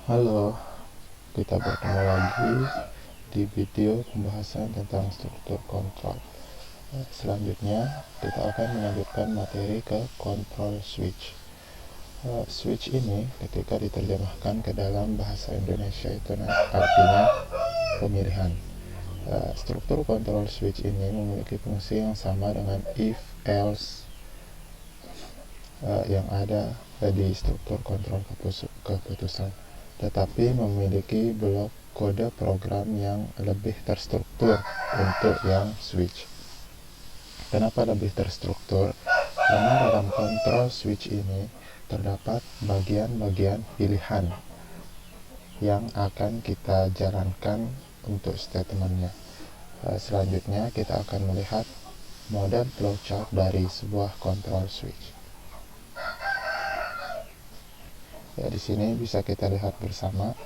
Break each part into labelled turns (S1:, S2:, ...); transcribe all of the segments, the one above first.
S1: Halo, kita bertemu lagi di video pembahasan tentang struktur kontrol. Selanjutnya, kita akan melanjutkan materi ke control switch. Switch ini ketika diterjemahkan ke dalam bahasa Indonesia itu artinya pemilihan. Struktur control switch ini memiliki fungsi yang sama dengan if, else yang ada di struktur kontrol keputusan, tetapi memiliki blok kode program yang lebih terstruktur untuk yang switch. Kenapa lebih terstruktur? Karena dalam kontrol switch ini terdapat bagian-bagian pilihan yang akan kita jalankan untuk statementnya. Selanjutnya kita akan melihat model flowchart dari sebuah control switch. Ya, di sini bisa kita lihat bersama,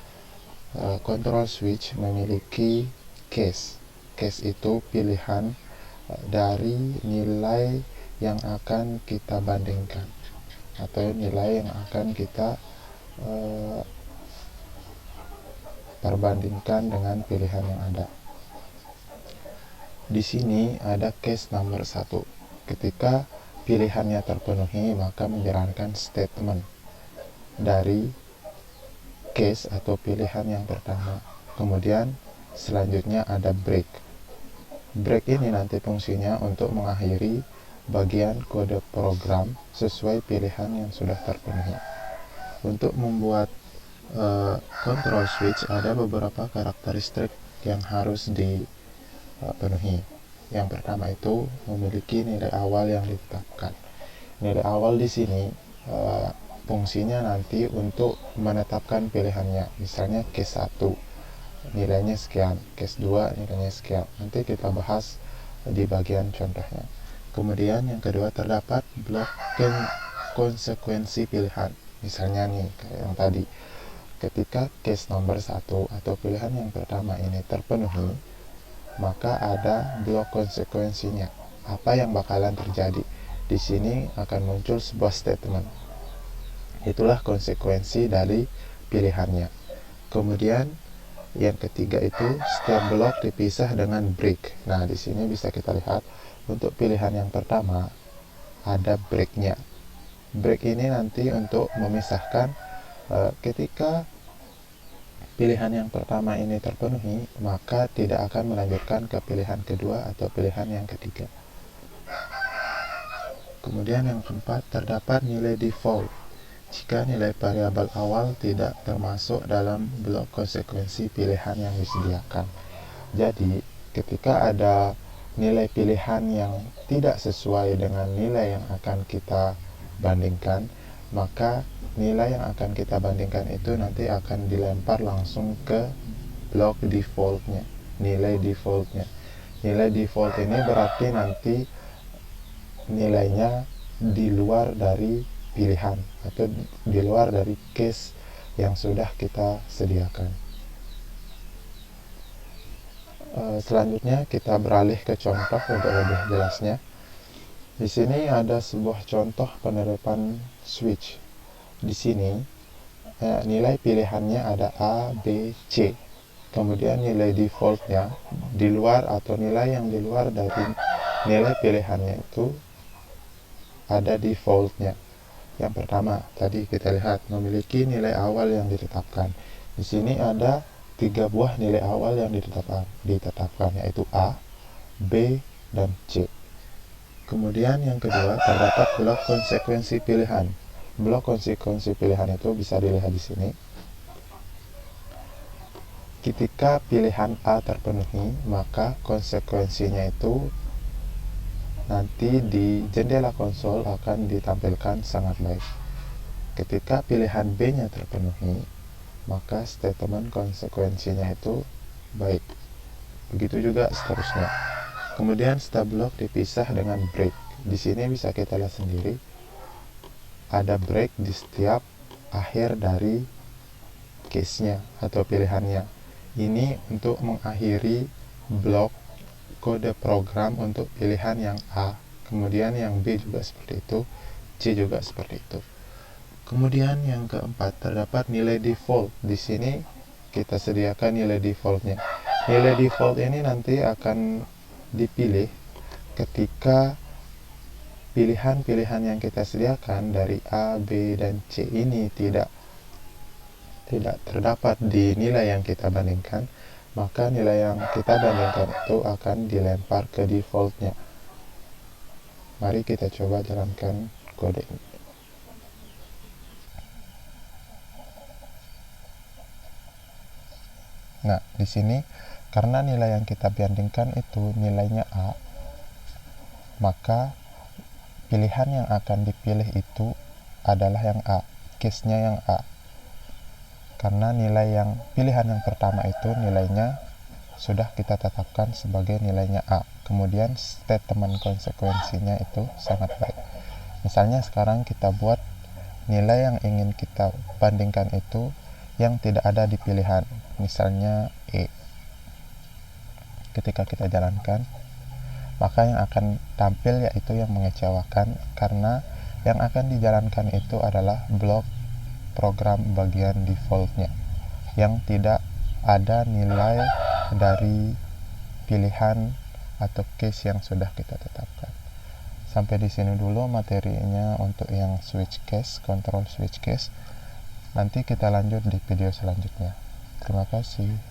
S1: control switch memiliki case. Case itu pilihan dari nilai yang akan kita bandingkan atau nilai yang akan kita perbandingkan dengan pilihan yang ada. Di sini ada case nomor 1. Ketika pilihannya terpenuhi, maka menjalankan statement dari case atau pilihan yang pertama. Kemudian selanjutnya ada break. Break ini nanti fungsinya untuk mengakhiri bagian kode program sesuai pilihan yang sudah terpenuhi. Untuk membuat control switch ada beberapa karakteristik yang harus dipenuhi. Yang pertama itu memiliki nilai awal yang ditetapkan. Nilai awal di sini fungsinya nanti untuk menetapkan pilihannya. Misalnya case 1 nilainya sekian, case 2 nilainya sekian. Nanti kita bahas di bagian contohnya. Kemudian yang kedua terdapat blok konsekuensi pilihan. Misalnya nih kayak yang tadi, ketika case nomor 1 atau pilihan yang pertama ini terpenuhi, maka ada blok konsekuensinya. Apa yang bakalan terjadi? Di sini akan muncul sebuah statement. Itulah konsekuensi dari pilihannya. Kemudian yang ketiga itu setiap blok dipisah dengan break. Nah, di sini bisa kita lihat untuk pilihan yang pertama ada breaknya. Break ini nanti untuk memisahkan ketika pilihan yang pertama ini terpenuhi, maka tidak akan melanjutkan ke pilihan kedua atau pilihan yang ketiga. Kemudian yang keempat terdapat nilai default. Jika nilai variabel awal tidak termasuk dalam blok konsekuensi pilihan yang disediakan. Jadi, ketika ada nilai pilihan yang tidak sesuai dengan nilai yang akan kita bandingkan, maka nilai yang akan kita bandingkan itu nanti akan dilempar langsung ke blok defaultnya, nilai defaultnya. Nilai default ini berarti nanti nilainya di luar dari pilihan atau di luar dari case yang sudah kita sediakan. Selanjutnya kita beralih ke contoh untuk lebih jelasnya. Di sini ada sebuah contoh penerapan switch. Di sini nilai pilihannya ada A, B, C. Kemudian nilai defaultnya di luar atau nilai yang di luar dari nilai pilihannya itu ada defaultnya. Yang pertama, tadi kita lihat memiliki nilai awal yang ditetapkan. Di sini ada 3 buah nilai awal yang ditetapkan, yaitu A, B, dan C. Kemudian yang kedua, terdapat blok konsekuensi pilihan. Blok konsekuensi pilihan itu bisa dilihat di sini. Ketika pilihan A terpenuhi, maka konsekuensinya itu nanti di jendela konsol akan ditampilkan sangat baik. Ketika pilihan B-nya terpenuhi, maka statement konsekuensinya itu baik. Begitu juga seterusnya. Kemudian setiap blok dipisah dengan break. Di sini bisa kita lihat sendiri, ada break di setiap akhir dari case-nya atau pilihannya. Ini untuk mengakhiri blok kode program untuk pilihan yang A, kemudian yang B juga seperti itu, C juga seperti itu. Kemudian yang keempat, terdapat nilai default. Di sini kita sediakan nilai defaultnya. Nilai default ini nanti akan dipilih ketika pilihan-pilihan yang kita sediakan dari A, B, dan C ini tidak terdapat di nilai yang kita bandingkan, maka nilai yang kita bandingkan itu akan dilempar ke defaultnya. Mari kita coba jalankan kode ini. Nah, di sini karena nilai yang kita bandingkan itu nilainya A, maka pilihan yang akan dipilih itu adalah yang A, case-nya yang A. Karena pilihan yang pertama itu nilainya sudah kita tetapkan sebagai nilainya A. Kemudian statement konsekuensinya itu sangat baik. Misalnya sekarang kita buat nilai yang ingin kita bandingkan itu yang tidak ada di pilihan, misalnya E. Ketika kita jalankan, maka yang akan tampil yaitu yang mengecewakan, karena yang akan dijalankan itu adalah blok program bagian defaultnya yang tidak ada nilai dari pilihan atau case yang sudah kita tetapkan. Sampai di sini dulu materinya untuk yang switch case, control switch case. Nanti kita lanjut di video selanjutnya. Terima kasih.